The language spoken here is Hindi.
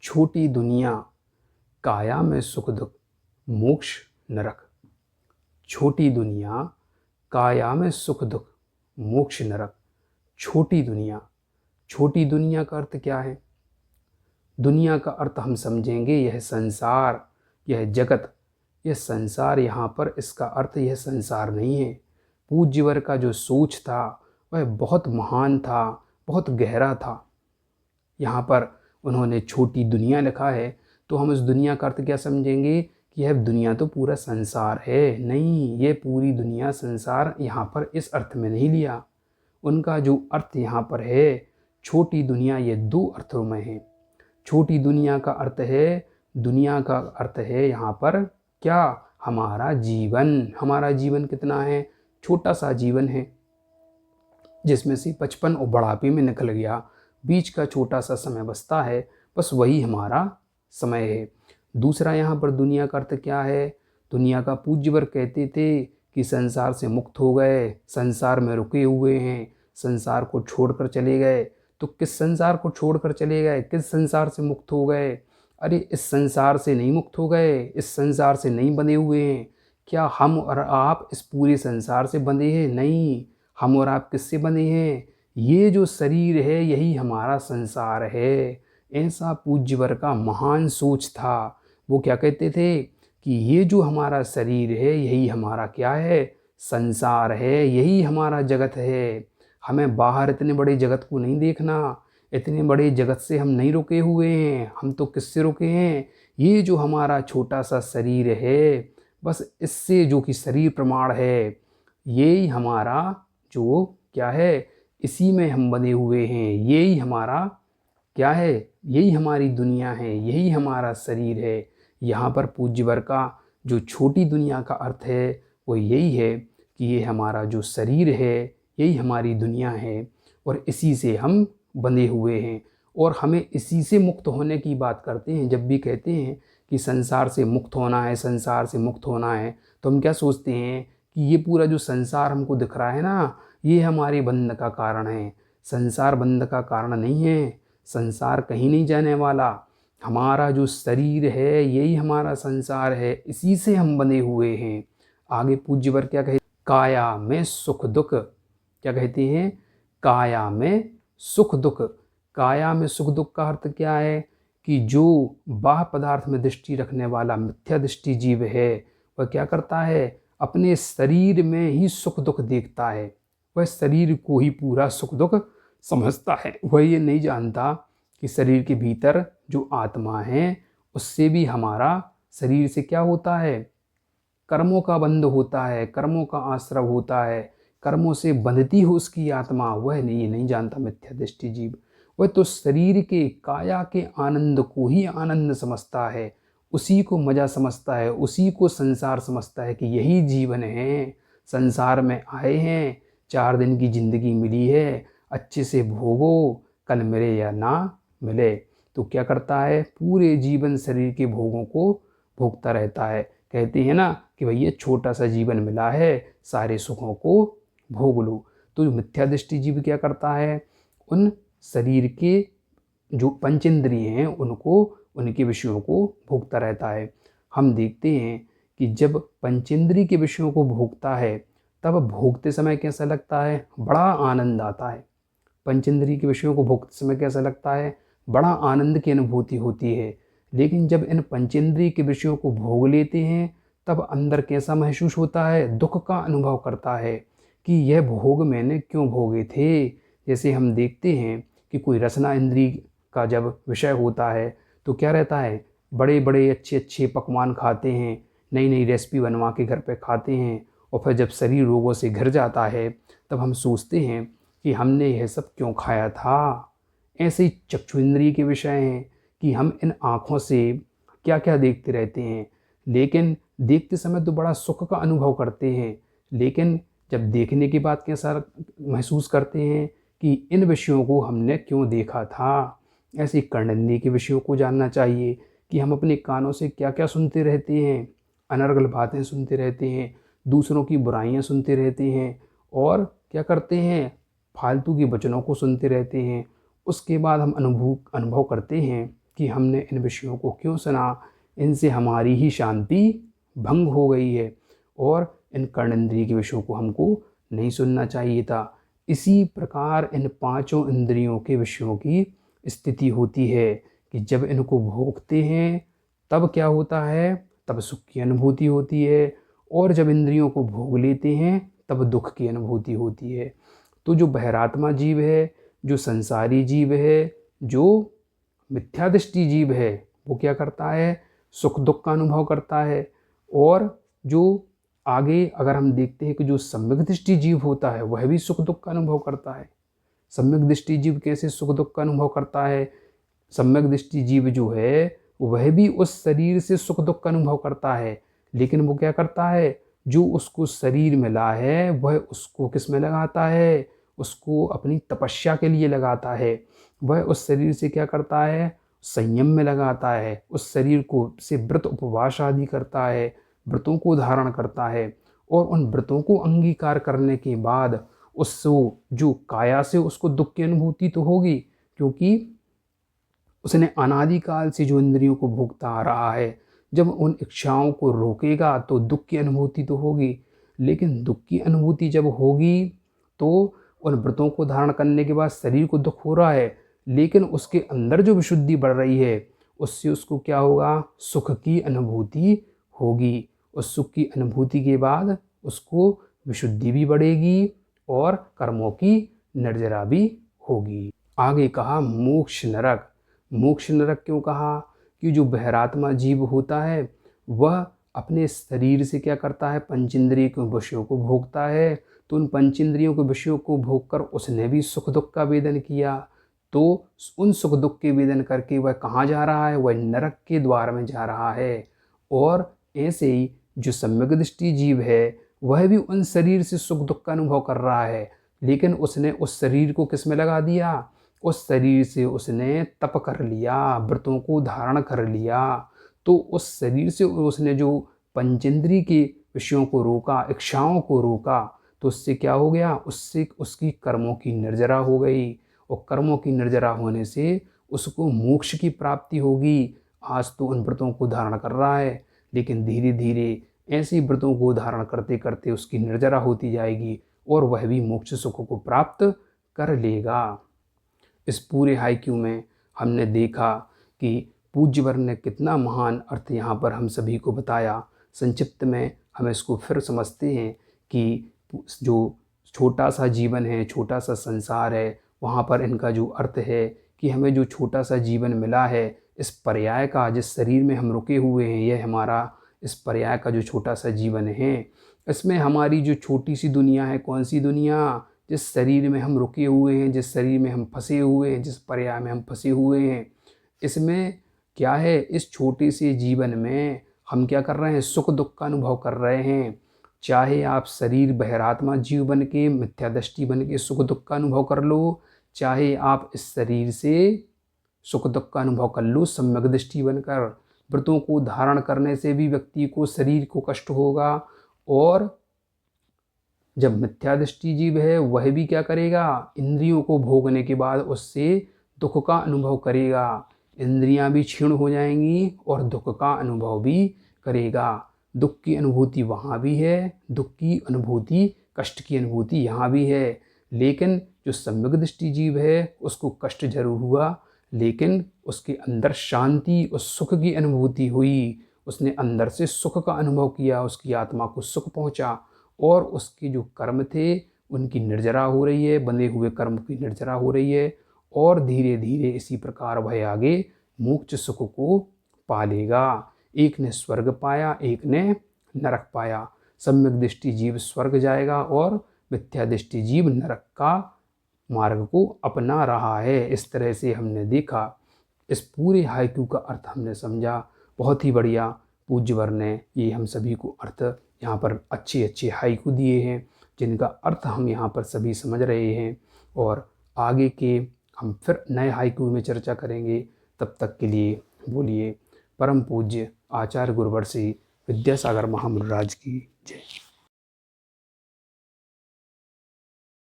छोटी दुनिया, काया में सुख दुख, मोक्ष नरक। छोटी दुनिया, काया में सुख दुख, मोक्ष नरक। छोटी दुनिया, छोटी दुनिया का अर्थ क्या है? दुनिया का अर्थ हम समझेंगे यह संसार, यह जगत। यह संसार यहाँ पर इसका अर्थ यह संसार नहीं है। पूज्यवर का जो सोच था वह बहुत महान था, बहुत गहरा था। यहाँ पर उन्होंने छोटी दुनिया लिखा है, तो हम इस दुनिया का अर्थ क्या समझेंगे कि यह दुनिया तो पूरा संसार है। नहीं, ये पूरी दुनिया संसार यहाँ पर इस अर्थ में नहीं लिया। उनका जो अर्थ यहाँ पर है छोटी दुनिया, ये दो अर्थों में है। छोटी दुनिया का अर्थ है, दुनिया का अर्थ है यहाँ पर क्या? हमारा जीवन। हमारा जीवन कितना है? छोटा सा जीवन है, जिसमें से बचपन और बुढ़ापे में निकल गया, बीच का छोटा सा समय बचता है, बस वही हमारा समय है। दूसरा यहाँ पर दुनिया का अर्थ क्या है? दुनिया का पूज्यवर कहते थे कि संसार से मुक्त हो गए, संसार में रुके हुए हैं, संसार को छोड़कर चले गए। तो किस संसार को छोड़कर चले गए? किस संसार से मुक्त हो गए? अरे इस संसार से नहीं मुक्त हो गए, इस संसार से नहीं बंधे हुए हैं। क्या हम और आप इस पूरे संसार से बंधे हैं? नहीं। हम और आप किससे बंधे हैं? ये जो शरीर है यही हमारा संसार है। ऐसा पूज्यवर का महान सोच था। वो क्या कहते थे कि ये जो हमारा शरीर है यही हमारा क्या है? संसार है, यही हमारा जगत है। हमें बाहर इतने बड़े जगत को नहीं देखना, इतने बड़े जगत से हम नहीं रुके हुए हैं। हम तो किससे रुके हैं? ये जो हमारा छोटा सा शरीर है, बस इससे, जो कि शरीर प्रमाण है, यही हमारा जो क्या है, इसी में हम बंधे हुए हैं। यही हमारा क्या है? यही हमारी दुनिया है, यही हमारा शरीर है। यहाँ पर पूज्यवर का जो छोटी दुनिया का अर्थ है वो यही है कि ये हमारा जो शरीर है यही हमारी दुनिया है, और इसी से हम बंधे हुए हैं, और हमें इसी से मुक्त होने की बात करते हैं। जब भी कहते हैं कि संसार से मुक्त होना है, संसार से मुक्त होना है, तो हम क्या सोचते हैं कि ये पूरा जो संसार हमको दिख रहा है ना, ये हमारे बंध का कारण है। संसार बंध का कारण नहीं है। संसार कहीं नहीं जाने वाला। हमारा जो शरीर है यही हमारा संसार है, इसी से हम बंधे हुए हैं। आगे पूज्यवर क्या कहे? काया में सुख दुख। क्या कहते हैं? काया में सुख दुख। काया में सुख दुख का अर्थ क्या है कि जो बाह्य पदार्थ में दृष्टि रखने वाला मिथ्या दृष्टि जीव है, वह क्या करता है? अपने शरीर में ही सुख दुख देखता है। वह शरीर को ही पूरा सुख दुख समझता है। वह ये नहीं जानता कि शरीर के भीतर जो आत्मा है उससे भी हमारा शरीर से क्या होता है? कर्मों का बंध होता है, कर्मों का आश्रव होता है, कर्मों से बंधती हो उसकी आत्मा। वह नहीं जानता मिथ्या दृष्टि जीव। वह तो शरीर के, काया के आनंद को ही आनंद समझता है, उसी को मज़ा समझता है, उसी को संसार समझता है कि यही जीवन है। संसार में आए हैं, 4 दिन की ज़िंदगी मिली है, अच्छे से भोगो, कल मिले या ना मिले। तो क्या करता है? पूरे जीवन शरीर के भोगों को भोगता रहता है। कहते हैं ना कि भैया छोटा सा जीवन मिला है, सारे सुखों को भोग लो। तो मिथ्या दृष्टि जीव क्या करता है? उन शरीर के जो पंचेंद्रिय हैं उनको, उनके विषयों को भोगता रहता है। हम देखते हैं कि जब पंचेंद्रिय के विषयों को भोगता है तब भोगते समय कैसा लगता है? बड़ा आनंद आता है। पंचेंद्रिय के विषयों को भोगते समय कैसा लगता है? बड़ा आनंद की अनुभूति होती है। लेकिन जब इन पंचेंद्रिय के विषयों को भोग लेते हैं तब अंदर कैसा महसूस होता है? दुख का अनुभव करता है कि यह भोग मैंने क्यों भोगे थे। जैसे हम देखते हैं कि कोई रसना इंद्रिय का जब विषय होता है तो क्या रहता है? बड़े बड़े अच्छे अच्छे पकवान खाते हैं, नई नई रेसिपी बनवा के घर पे खाते हैं, और फिर जब शरीर रोगों से घिर जाता है तब हम सोचते हैं कि हमने यह सब क्यों खाया था। ऐसे ही चक्षु इंद्रिय के विषय हैं कि हम इन आँखों से क्या क्या देखते रहते हैं, लेकिन देखते समय तो बड़ा सुख का अनुभव करते हैं, लेकिन जब देखने के बाद कैसा महसूस करते हैं कि इन विषयों को हमने क्यों देखा था। ऐसे कर्णेंद्रिय के विषयों को जानना चाहिए कि हम अपने कानों से क्या क्या सुनते रहते हैं। अनर्गल बातें सुनते रहते हैं, दूसरों की बुराइयां सुनते रहते हैं, और क्या करते हैं? फालतू के वचनों को सुनते रहते हैं। उसके बाद हम अनुभव करते हैं कि हमने इन विषयों को क्यों सुना, इनसे हमारी ही शांति भंग हो गई है और इन कर्णेंद्रिय के विषयों को हमको नहीं सुनना चाहिए था। इसी प्रकार इन पांचों इंद्रियों के विषयों की स्थिति होती है कि जब इनको भोगते हैं तब क्या होता है, तब सुख की अनुभूति होती है, और जब इंद्रियों को भोग लेते हैं तब दुख की अनुभूति होती है। तो जो बहिरात्मा जीव है, जो संसारी जीव है, जो मिथ्यादृष्टि जीव है, वो क्या करता है, सुख दुख का अनुभव करता है। और जो आगे अगर हम देखते हैं कि जो सम्यक दृष्टि जीव होता है वह भी सुख दुख का अनुभव करता है। सम्यक दृष्टि जीव कैसे सुख दुख का अनुभव करता है, सम्यक दृष्टि जीव जो है वह भी उस शरीर से सुख दुख का अनुभव करता है, लेकिन वो क्या करता है, जो उसको शरीर मिला है वह उसको किस में लगाता है, उसको अपनी तपस्या के लिए लगाता है। वह उस शरीर से क्या करता है, संयम में लगाता है, उस शरीर को से व्रत उपवास आदि करता है, व्रतों को धारण करता है, और उन व्रतों को अंगीकार करने के बाद उसको जो काया से उसको दुख की अनुभूति तो होगी, क्योंकि उसने अनादिकाल से जो इंद्रियों को भोगता आ रहा है। जब उन इच्छाओं को रोकेगा तो दुख की अनुभूति तो होगी, लेकिन दुख की अनुभूति जब होगी तो उन व्रतों को धारण करने के बाद शरीर को दुख हो रहा है, लेकिन उसके अंदर जो विशुद्धि बढ़ रही है उससे उसको क्या होगा, सुख की अनुभूति होगी। उस सुख की अनुभूति के बाद उसको विशुद्धि भी बढ़ेगी और कर्मों की निर्जरा भी होगी। आगे कहा मोक्ष नरक। मोक्ष नरक क्यों कहा, कि जो बहिरात्मा जीव होता है वह अपने शरीर से क्या करता है, पंचेंद्रिय के विषयों को भोगता है। तो उन पंचेंद्रियों के विषयों को भोगकर उसने भी सुख दुख का वेदन किया, तो उन सुख दुख के वेदन करके वह कहाँ जा रहा है, वह नरक के द्वार में जा रहा है। और ऐसे ही जो सम्यक दृष्टि जीव है वह भी उन शरीर से सुख दुख का अनुभव कर रहा है, लेकिन उसने उस शरीर को किस में लगा दिया, उस शरीर से उसने तप कर लिया, व्रतों को धारण कर लिया। तो उस शरीर से उसने जो पंचेंद्रिय के विषयों को रोका, इच्छाओं को रोका, तो उससे क्या हो गया, उससे उसकी कर्मों की निर्जरा हो गई, और कर्मों की निर्जरा होने से उसको मोक्ष की प्राप्ति होगी। आज तो उन व्रतों को धारण कर रहा है, लेकिन धीरे धीरे ऐसी व्रतों को धारण करते करते उसकी निर्जरा होती जाएगी और वह भी मोक्ष सुख को प्राप्त कर लेगा। इस पूरे हाइक्यू में हमने देखा कि पूज्यवर ने कितना महान अर्थ यहाँ पर हम सभी को बताया। संक्षिप्त में हम इसको फिर समझते हैं कि जो छोटा सा जीवन है, छोटा सा संसार है, वहाँ पर इनका जो अर्थ है कि हमें जो छोटा सा जीवन मिला है, इस पर्याय का, जिस शरीर में हम रुके हुए हैं, यह हमारा इस पर्याय का जो छोटा सा जीवन है, इसमें हमारी जो छोटी सी दुनिया है, कौन सी दुनिया, जिस शरीर में हम रुके हुए हैं, जिस शरीर में हम फंसे हुए हैं, जिस पर्याय में हम फंसे हुए हैं, इसमें क्या है, इस छोटे से जीवन में हम क्या कर रहे हैं, सुख दुख का अनुभव कर रहे हैं। चाहे आप शरीर बहिरात्मा जीव बन के, मिथ्यादृष्टि बन के सुख दुख का अनुभव कर लो, चाहे आप इस शरीर से सुख दुख का अनुभव कर लो सम्यक दृष्टि बनकर। व्रतों को धारण करने से भी व्यक्ति को शरीर को कष्ट होगा, और जब मिथ्यादृष्टि जीव है वह भी क्या करेगा, इंद्रियों को भोगने के बाद उससे दुख का अनुभव करेगा। इंद्रियां भी क्षीण हो जाएंगी और दुख का अनुभव भी करेगा। दुख की अनुभूति वहाँ भी है, दुख की अनुभूति, कष्ट की अनुभूति यहाँ भी है। लेकिन जो सम्यक दृष्टि जीव है उसको कष्ट जरूर हुआ, लेकिन उसके अंदर शांति और सुख की अनुभूति हुई। उसने अंदर से सुख का अनुभव किया, उसकी आत्मा को सुख पहुँचा, और उसके जो कर्म थे उनकी निर्जरा हो रही है, बंधे हुए कर्म की निर्जरा हो रही है, और धीरे धीरे इसी प्रकार वह आगे मोक्ष सुख को पालेगा। एक ने स्वर्ग पाया, एक ने नरक पाया। सम्यक दृष्टि जीव स्वर्ग जाएगा और मिथ्या दृष्टि जीव नरक का मार्ग को अपना रहा है। इस तरह से हमने देखा, इस पूरे हाइकू का अर्थ हमने समझा। बहुत ही बढ़िया पूज्यवर ने ये हम सभी को अर्थ यहाँ पर अच्छे अच्छे हाइकू दिए हैं, जिनका अर्थ हम यहाँ पर सभी समझ रहे हैं, और आगे के हम फिर नए हाइकू में चर्चा करेंगे। तब तक के लिए बोलिए परम पूज्य आचार्य गुरुवर श्री विद्यासागर महामुनि राज की जय।